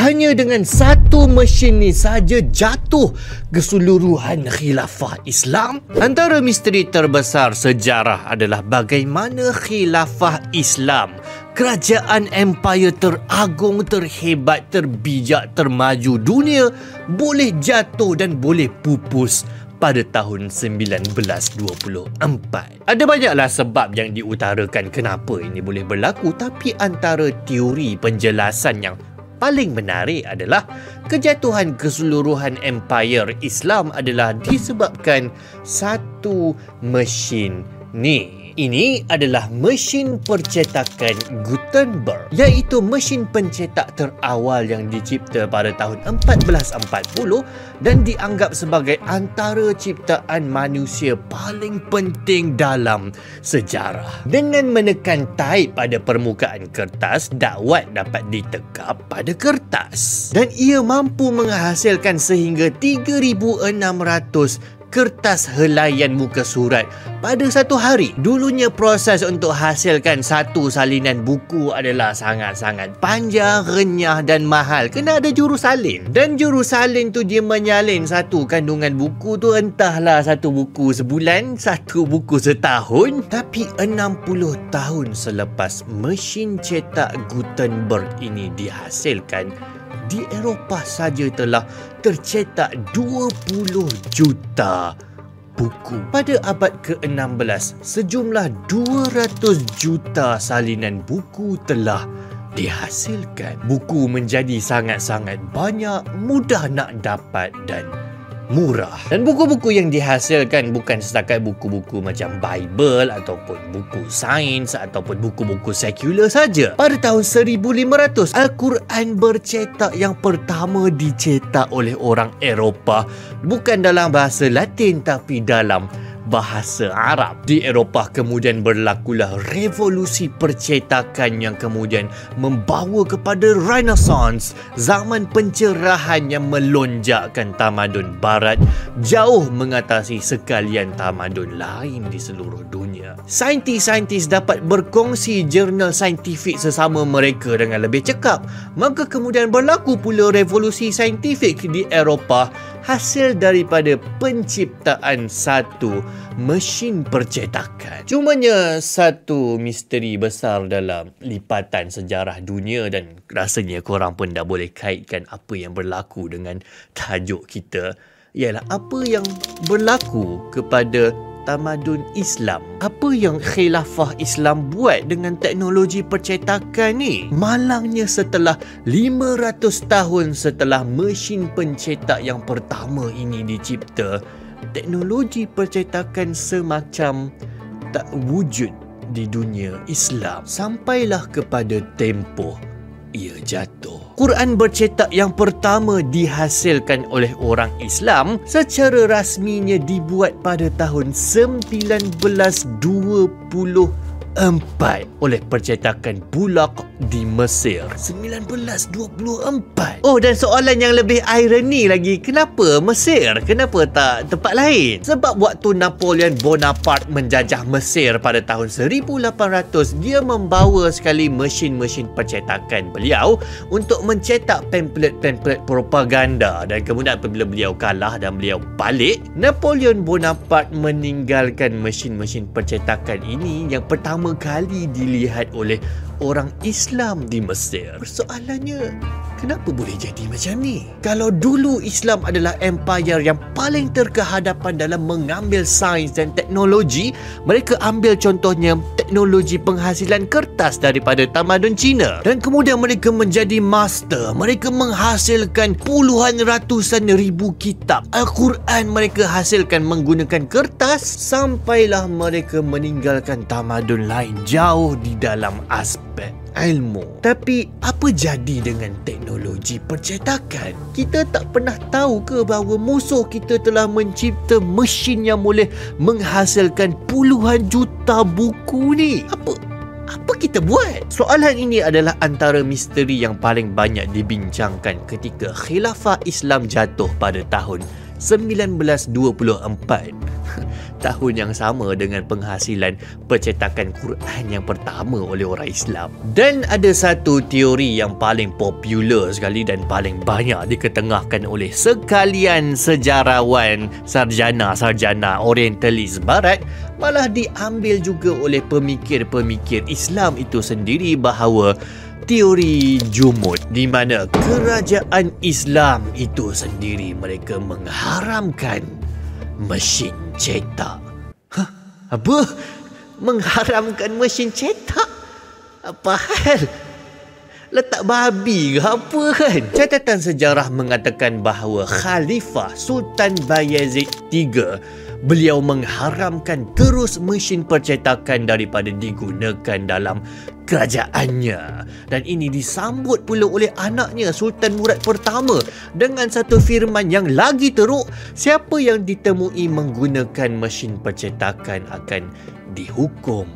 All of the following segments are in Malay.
hanya dengan satu mesin ni saja jatuh keseluruhan khilafah Islam. Antara misteri terbesar sejarah adalah bagaimana khilafah Islam, kerajaan empire teragung, terhebat, terbijak, termaju dunia, boleh jatuh dan boleh pupus pada tahun 1924. Ada banyaklah sebab yang diutarakan kenapa ini boleh berlaku, tapi antara teori penjelasan yang paling menarik adalah kejatuhan keseluruhan empire Islam adalah disebabkan satu mesin ni. Ini adalah mesin percetakan Gutenberg, iaitu mesin pencetak terawal yang dicipta pada tahun 1440 dan dianggap sebagai antara ciptaan manusia paling penting dalam sejarah. Dengan menekan taip pada permukaan kertas, dakwat dapat ditekap pada kertas dan ia mampu menghasilkan sehingga 3,600 kertas helaian muka surat pada satu hari. Dulunya proses untuk hasilkan satu salinan buku adalah sangat-sangat panjang, renyah dan mahal. Kena ada jurusalin. Dan jurusalin tu dia menyalin satu kandungan buku tu, entahlah satu buku sebulan, satu buku setahun. Tapi 60 tahun selepas mesin cetak Gutenberg ini dihasilkan, di Eropah saja telah tercetak 20 juta buku. Pada abad ke-16, sejumlah 200 juta salinan buku telah dihasilkan. Buku menjadi sangat-sangat banyak, mudah nak dapat dan murah. Dan buku-buku yang dihasilkan bukan setakat buku-buku macam Bible ataupun buku sains ataupun buku-buku sekular saja. Pada tahun 1500, Al-Quran bercetak yang pertama dicetak oleh orang Eropah bukan dalam bahasa Latin tapi dalam bahasa Arab. Di Eropah kemudian berlakulah revolusi percetakan yang kemudian membawa kepada Renaissance, zaman pencerahan yang melonjakkan tamadun barat jauh mengatasi sekalian tamadun lain di seluruh dunia. Saintis-saintis dapat berkongsi jurnal saintifik sesama mereka dengan lebih cekap. Maka kemudian berlaku pula revolusi saintifik di Eropah hasil daripada penciptaan satu mesin percetakan. Cumanya satu misteri besar dalam lipatan sejarah dunia dan rasanya korang pun dah boleh kaitkan apa yang berlaku dengan tajuk kita, ialah apa yang berlaku kepada tamadun Islam. Apa yang khilafah Islam buat dengan teknologi percetakan ni? Malangnya setelah 500 tahun setelah mesin pencetak yang pertama ini dicipta, teknologi percetakan semacam tak wujud di dunia Islam. Sampailah kepada tempoh ia jatuh. Quran bercetak yang pertama dihasilkan oleh orang Islam secara rasminya dibuat pada tahun 1924 oleh percetakan Bulaq di Mesir. 1924. Oh, dan soalan yang lebih ironi lagi, kenapa Mesir? Kenapa tak tempat lain? Sebab waktu Napoleon Bonaparte menjajah Mesir pada tahun 1800, dia membawa sekali mesin-mesin percetakan beliau untuk mencetak pamflet-pamflet propaganda, dan kemudian apabila beliau kalah dan beliau balik, Napoleon Bonaparte meninggalkan mesin-mesin percetakan ini yang pertama kali dilihat oleh orang Islam di Mesir. Persoalannya, kenapa boleh jadi macam ni? Kalau dulu Islam adalah empire yang paling terkehadapan dalam mengambil sains dan teknologi, mereka ambil contohnya teknologi penghasilan kertas daripada tamadun Cina, dan kemudian mereka menjadi master. Mereka menghasilkan puluhan ratusan ribu kitab. Al-Quran mereka hasilkan menggunakan kertas, sampailah mereka meninggalkan tamadun lain jauh di dalam aspek ilmu. Tapi apa jadi dengan teknologi percetakan? Kita tak pernah tahu ke bahawa musuh kita telah mencipta mesin yang boleh menghasilkan puluhan juta buku ni? Apa kita buat? Soalan ini adalah antara misteri yang paling banyak dibincangkan ketika khilafah Islam jatuh pada tahun 1924. Tahun yang sama dengan penghasilan percetakan Quran yang pertama oleh orang Islam. Dan ada satu teori yang paling popular sekali dan paling banyak diketengahkan oleh sekalian sejarawan sarjana orientalis barat, malah diambil juga oleh pemikir-pemikir Islam itu sendiri, bahawa teori jumud, di mana kerajaan Islam itu sendiri mereka mengharamkan mesin cetak. Hah? Apa? Mengharamkan mesin cetak? Apa hal? Letak babi ke apa kan? Catatan sejarah mengatakan bahawa Khalifah Sultan Bayezid III, beliau mengharamkan terus mesin percetakan daripada digunakan dalam kerajaannya. Dan ini disambut pula oleh anaknya Sultan Murad pertama dengan satu firman yang lagi teruk: siapa yang ditemui menggunakan mesin percetakan akan dihukum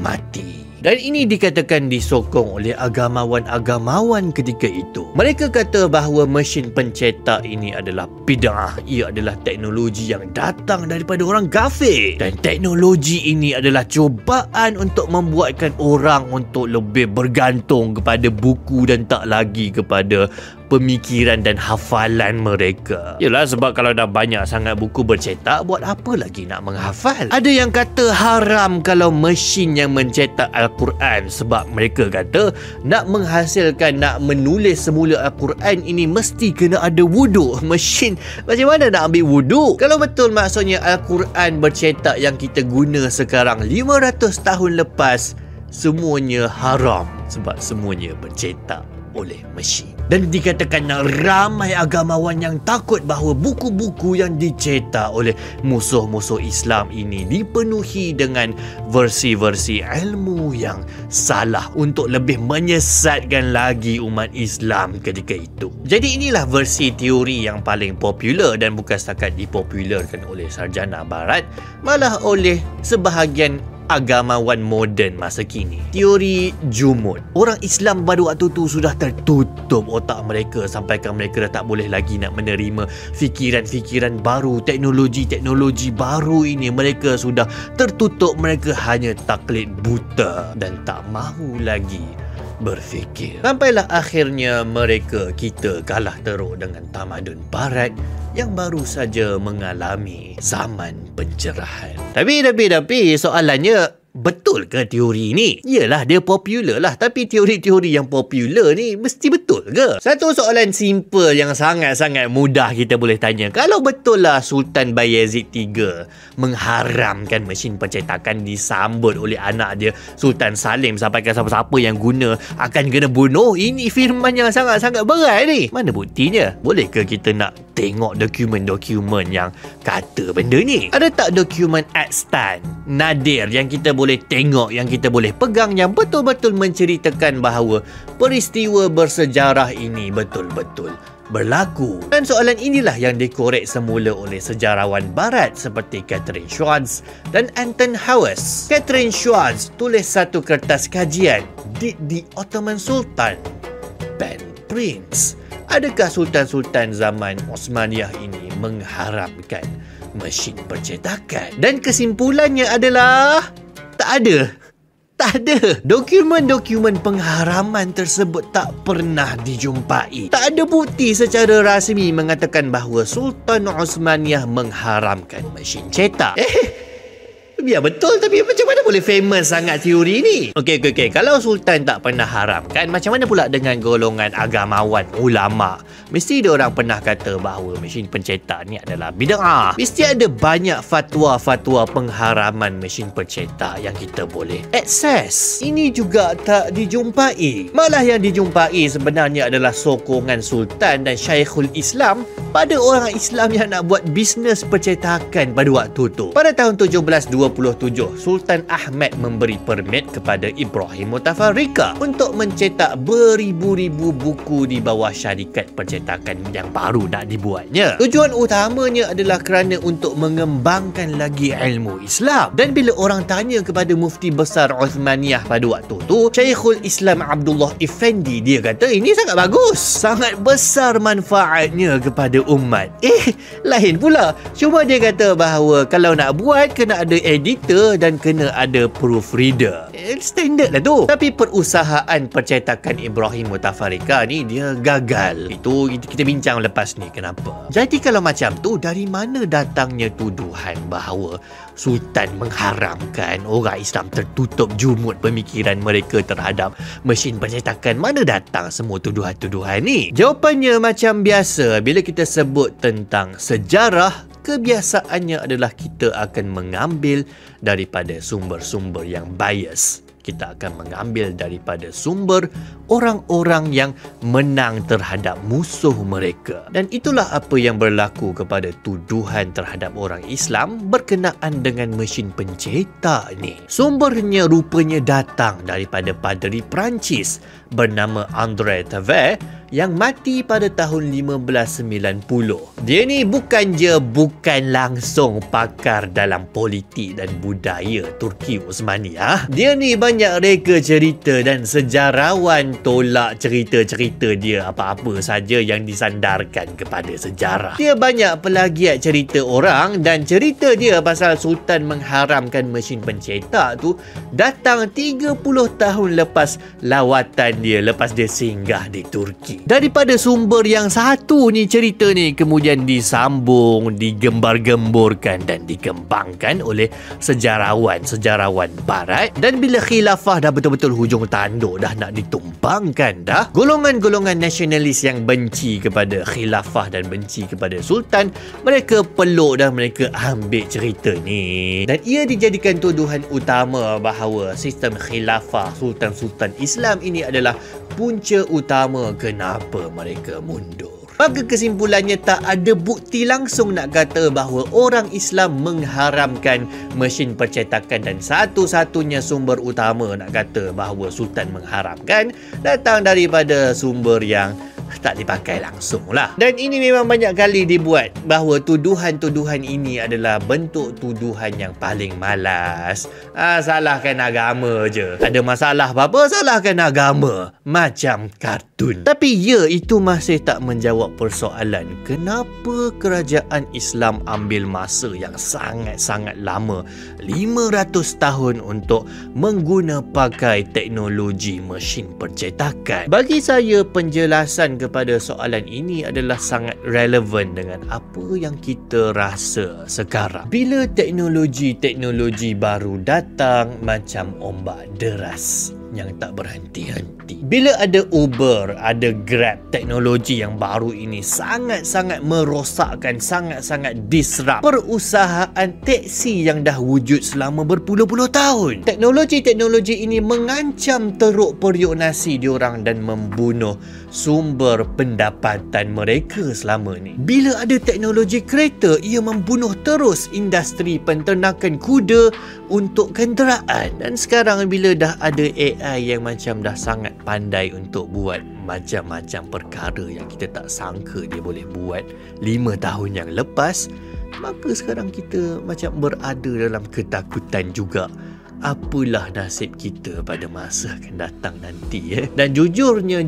mati. Dan ini dikatakan disokong oleh agamawan-agamawan ketika itu. Mereka kata bahawa mesin pencetak ini adalah bid'ah. Ia adalah teknologi yang datang daripada orang kafir. Dan teknologi ini adalah cubaan untuk membuatkan orang untuk lebih bergantung kepada buku dan tak lagi kepada pemikiran dan hafalan mereka. Yalah, sebab kalau dah banyak sangat buku bercetak, buat apa lagi nak menghafal? Ada yang kata haram kalau mesin yang mencetak Al-Quran, sebab mereka kata nak menghasilkan, nak menulis semula Al-Quran ini mesti kena ada wuduk. Mesin macam mana nak ambil wuduk? Kalau betul maksudnya Al-Quran bercetak yang kita guna sekarang 500 tahun lepas, semuanya haram sebab semuanya bercetak oleh mesin. Dan dikatakan ramai agamawan yang takut bahawa buku-buku yang dicetak oleh musuh-musuh Islam ini dipenuhi dengan versi-versi ilmu yang salah untuk lebih menyesatkan lagi umat Islam ketika itu. Jadi inilah versi teori yang paling popular, dan bukan setakat dipopularkan oleh sarjana barat, malah oleh sebahagian agamawan moden masa kini. Teori jumud. Orang Islam pada waktu tu sudah tertutup otak mereka sampaikan mereka dah tak boleh lagi nak menerima fikiran-fikiran baru, teknologi-teknologi baru ini. Mereka sudah tertutup, mereka hanya taklid buta dan tak mahu lagi berfikir. Sampailah akhirnya kita kalah teruk dengan tamadun barat yang baru saja mengalami zaman pencerahan. Tapi soalannya, betul ke teori ni? Yelah, dia popular lah. Tapi teori-teori yang popular ni mesti betul ke? Satu soalan simple yang sangat-sangat mudah kita boleh tanya. Kalau betul lah Sultan Bayezid III mengharamkan mesin percetakan, disambut oleh anak dia Sultan Salim, sampaikan siapa-siapa yang guna akan kena bunuh. Ini firman yang sangat-sangat berat ni. Mana buktinya? Boleh ke kita nak tengok dokumen-dokumen yang kata benda ni? Ada tak dokumen adstan nadir yang kita boleh tengok, yang kita boleh pegang, yang betul-betul menceritakan bahawa peristiwa bersejarah ini betul-betul berlaku? Dan soalan inilah yang dikorek semula oleh sejarawan barat seperti Catherine Schwartz dan Anton Haues. Catherine Schwartz tulis satu kertas kajian, Did the Ottoman Sultan ban prints? Adakah sultan-sultan zaman Osmaniyah ini mengharamkan mesin percetakan? Dan kesimpulannya adalah tak ada. Dokumen-dokumen pengharaman tersebut tak pernah dijumpai. Tak ada bukti secara rasmi mengatakan bahawa Sultan Osmaniyah mengharamkan mesin cetak. Biar betul, tapi macam mana boleh famous sangat teori ni? Okey. Kalau Sultan tak pernah haramkan, macam mana pula dengan golongan agamawan, ulama? Mesti ada orang pernah kata bahawa mesin pencetak ni adalah bid'ah. Mesti ada banyak fatwa-fatwa pengharaman mesin pencetak yang kita boleh akses. Ini juga tak dijumpai. Malah yang dijumpai sebenarnya adalah sokongan Sultan dan Syekhul Islam pada orang Islam yang nak buat bisnes percetakan pada waktu tu. Pada tahun 1720 27, Sultan Ahmad memberi permit kepada Ibrahim Mutafarrika untuk mencetak beribu-ribu buku di bawah syarikat percetakan yang baru nak dibuatnya. Tujuan utamanya adalah kerana untuk mengembangkan lagi ilmu Islam. Dan bila orang tanya kepada Mufti Besar Uthmaniyah pada waktu tu, Syekhul Islam Abdullah Effendi, dia kata ini sangat bagus, sangat besar manfaatnya kepada umat. Lain pula. Cuma dia kata bahawa kalau nak buat kena ada editor dan kena ada proofreader. Standard lah tu. Tapi perusahaan percetakan Ibrahim Mutafarrika ni dia gagal. Itu kita bincang lepas ni kenapa. Jadi kalau macam tu, dari mana datangnya tuduhan bahawa Sultan mengharamkan orang Islam tertutup jumud pemikiran mereka terhadap mesin percetakan? Mana datang semua tuduhan-tuduhan ni? Jawapannya macam biasa, bila kita sebut tentang sejarah, kebiasaannya adalah kita akan mengambil daripada sumber-sumber yang bias. Kita akan mengambil daripada sumber orang-orang yang menang terhadap musuh mereka. Dan itulah apa yang berlaku kepada tuduhan terhadap orang Islam berkenaan dengan mesin pencetak ni. Sumbernya rupanya datang daripada paderi Perancis bernama André Tavert yang mati pada tahun 1590. Dia ni bukan langsung pakar dalam politik dan budaya Turki Osmaniyah. Dia ni banyak reka cerita dan sejarawan tolak cerita-cerita dia apa-apa saja yang disandarkan kepada sejarah. Dia banyak pelagiat cerita orang, dan cerita dia pasal Sultan mengharamkan mesin pencetak tu datang 30 tahun lepas lawatan dia, lepas dia singgah di Turki. Daripada sumber yang satu ni, cerita ni kemudian disambung, digembar-gemburkan dan dikembangkan oleh sejarawan-sejarawan barat. Dan bila khilafah dah betul-betul hujung tanduk, dah nak ditumbangkan dah, golongan-golongan nasionalis yang benci kepada khilafah dan benci kepada sultan, mereka peluk dan mereka ambil cerita ni. Dan ia dijadikan tuduhan utama bahawa sistem khilafah sultan-sultan Islam ini adalah punca utama kenapa mereka mundur. Maka kesimpulannya, tak ada bukti langsung nak kata bahawa orang Islam mengharamkan mesin percetakan, dan satu-satunya sumber utama nak kata bahawa sultan mengharamkan datang daripada sumber yang tak dipakai langsung lah. Dan ini memang banyak kali dibuat bahawa tuduhan-tuduhan ini adalah bentuk tuduhan yang paling malas. Salahkan agama je. Ada masalah apa-apa, salahkan agama. Macam kartun. Tapi ya, itu masih tak menjawab persoalan kenapa kerajaan Islam ambil masa yang sangat-sangat lama, 500 tahun, untuk mengguna pakai teknologi mesin percetakan. Bagi saya, penjelasan kepada soalan ini adalah sangat relevan dengan apa yang kita rasa sekarang. Bila teknologi baru datang macam ombak deras yang tak berhenti-henti. Bila ada Uber, ada Grab, teknologi yang baru ini sangat-sangat merosakkan, sangat-sangat disrupt perusahaan teksi yang dah wujud selama berpuluh-puluh tahun. Teknologi ini mengancam teruk periuk nasi diorang dan membunuh sumber pendapatan mereka selama ni. Bila ada teknologi kereta, ia membunuh terus industri penternakan kuda untuk kenderaan. Dan sekarang bila dah ada AI yang macam dah sangat pandai untuk buat macam-macam perkara yang kita tak sangka dia boleh buat 5 tahun yang lepas, maka sekarang kita macam berada dalam ketakutan juga. Apalah nasib kita pada masa akan datang nanti. Dan jujurnya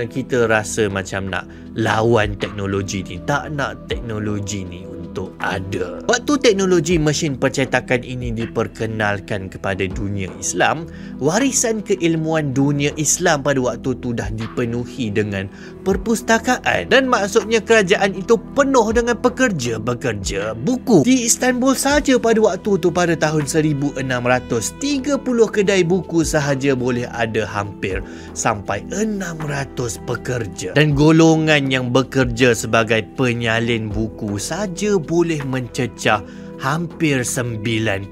kita rasa macam nak lawan teknologi ni, tak nak teknologi ni untuk ada. Waktu teknologi mesin percetakan ini diperkenalkan kepada dunia Islam, warisan keilmuan dunia Islam pada waktu tu dah dipenuhi dengan perpustakaan. Dan maksudnya kerajaan itu penuh dengan pekerja buku. Di Istanbul saja pada waktu tu, pada tahun 1600, 30 kedai buku sahaja boleh ada hampir sampai 600 pekerja. Dan golongan yang bekerja sebagai penyalin buku saja boleh mencecah hampir 90,000.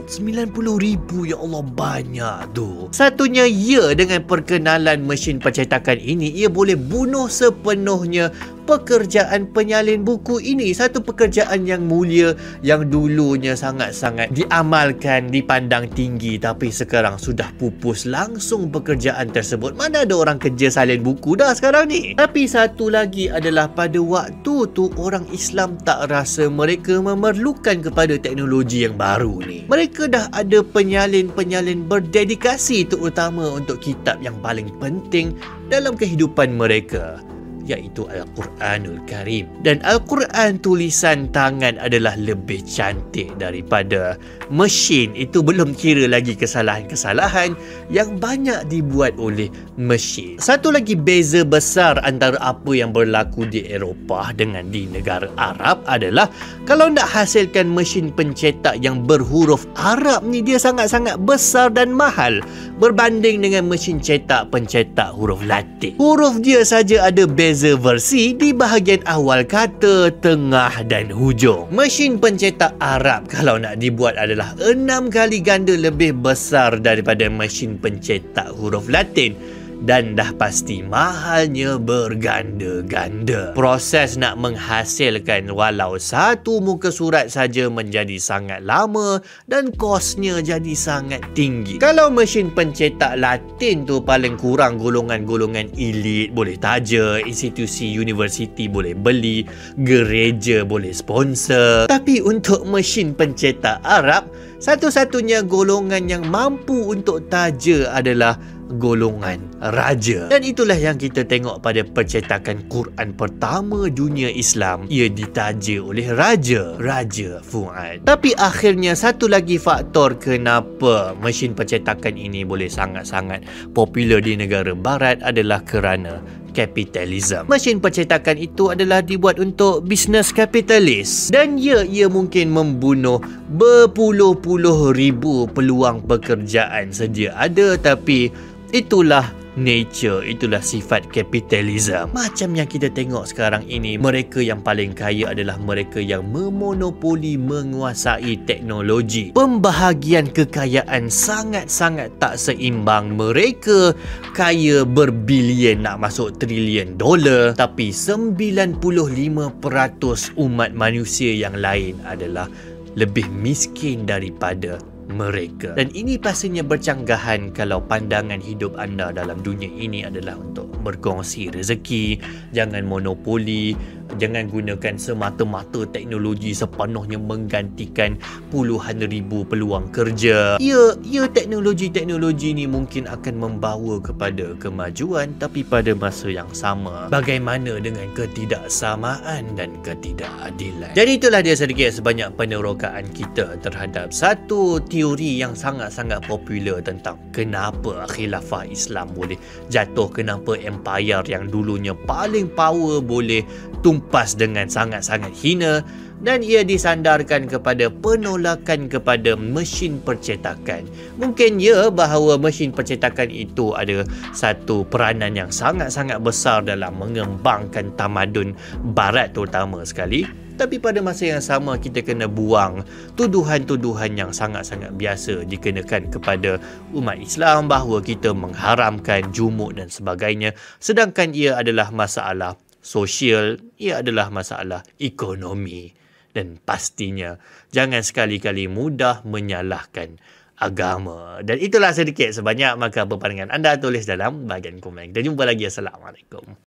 90,000, ya Allah, banyak tu. Satunya, dengan perkenalan mesin percetakan ini, ia boleh bunuh sepenuhnya pekerjaan penyalin buku ini satu pekerjaan yang mulia, yang dulunya sangat-sangat diamalkan, dipandang tinggi, tapi sekarang sudah pupus langsung pekerjaan tersebut. Mana ada orang kerja salin buku dah sekarang ni. Tapi satu lagi adalah pada waktu tu orang Islam tak rasa mereka memerlukan kepada teknologi yang baru ni. Mereka dah ada penyalin-penyalin berdedikasi terutama untuk kitab yang paling penting dalam kehidupan mereka, iaitu Al-Quranul Karim. Dan Al-Quran tulisan tangan adalah lebih cantik daripada mesin. Itu belum kira lagi kesalahan-kesalahan yang banyak dibuat oleh mesin. Satu lagi beza besar antara apa yang berlaku di Eropah dengan di negara Arab adalah kalau nak hasilkan mesin pencetak yang berhuruf Arab ni, dia sangat-sangat besar dan mahal berbanding dengan mesin cetak pencetak huruf Latin. Huruf dia saja ada beza versi di bahagian awal kata, tengah dan hujung. Mesin pencetak Arab kalau nak dibuat adalah 6 kali ganda lebih besar daripada mesin pencetak huruf Latin. Dan dah pasti mahalnya berganda-ganda. Proses nak menghasilkan walau satu muka surat saja menjadi sangat lama dan kosnya jadi sangat tinggi. Kalau mesin pencetak Latin tu paling kurang golongan-golongan elit boleh taja, institusi universiti boleh beli, gereja boleh sponsor. Tapi untuk mesin pencetak Arab, satu-satunya golongan yang mampu untuk taja adalah golongan raja. Dan itulah yang kita tengok pada percetakan Quran pertama dunia Islam. Ia ditaja oleh Raja Fuad. Tapi akhirnya satu lagi faktor kenapa mesin percetakan ini boleh sangat-sangat popular di negara barat adalah kerana kapitalisme. Mesin percetakan itu adalah dibuat untuk bisnes kapitalis. Dan ia mungkin membunuh berpuluh-puluh ribu peluang pekerjaan sedia ada, tapi itulah nature, itulah sifat kapitalisme. Macam yang kita tengok sekarang ini, mereka yang paling kaya adalah mereka yang memonopoli, menguasai teknologi. Pembahagian kekayaan sangat-sangat tak seimbang. Mereka kaya berbilion, nak masuk trilion dolar, tapi 95% umat manusia yang lain adalah lebih miskin daripada mereka. Dan ini pastinya bercanggahan kalau pandangan hidup anda dalam dunia ini adalah untuk berkongsi rezeki, jangan monopoli, jangan gunakan semata-mata teknologi sepenuhnya menggantikan puluhan ribu peluang kerja. Ya, teknologi ni mungkin akan membawa kepada kemajuan, tapi pada masa yang sama, bagaimana dengan ketidaksamaan dan ketidakadilan? Jadi itulah dia sedikit sebanyak penerokaan kita terhadap satu teori yang sangat-sangat popular tentang kenapa khilafah Islam boleh jatuh, kenapa empire yang dulunya paling power boleh tumpas dengan sangat-sangat hina, dan ia disandarkan kepada penolakan kepada mesin percetakan. Mungkin ya bahawa mesin percetakan itu ada satu peranan yang sangat-sangat besar dalam mengembangkan tamadun barat terutama sekali, tapi pada masa yang sama kita kena buang tuduhan-tuduhan yang sangat-sangat biasa dikenakan kepada umat Islam bahawa kita mengharamkan jumuk dan sebagainya, sedangkan ia adalah masalah sosial, ia adalah masalah ekonomi. Dan pastinya jangan sekali-kali mudah menyalahkan agama. Dan itulah sedikit sebanyak, maka apa pandangan anda tulis dalam bahagian komen. Kita jumpa lagi. Assalamualaikum.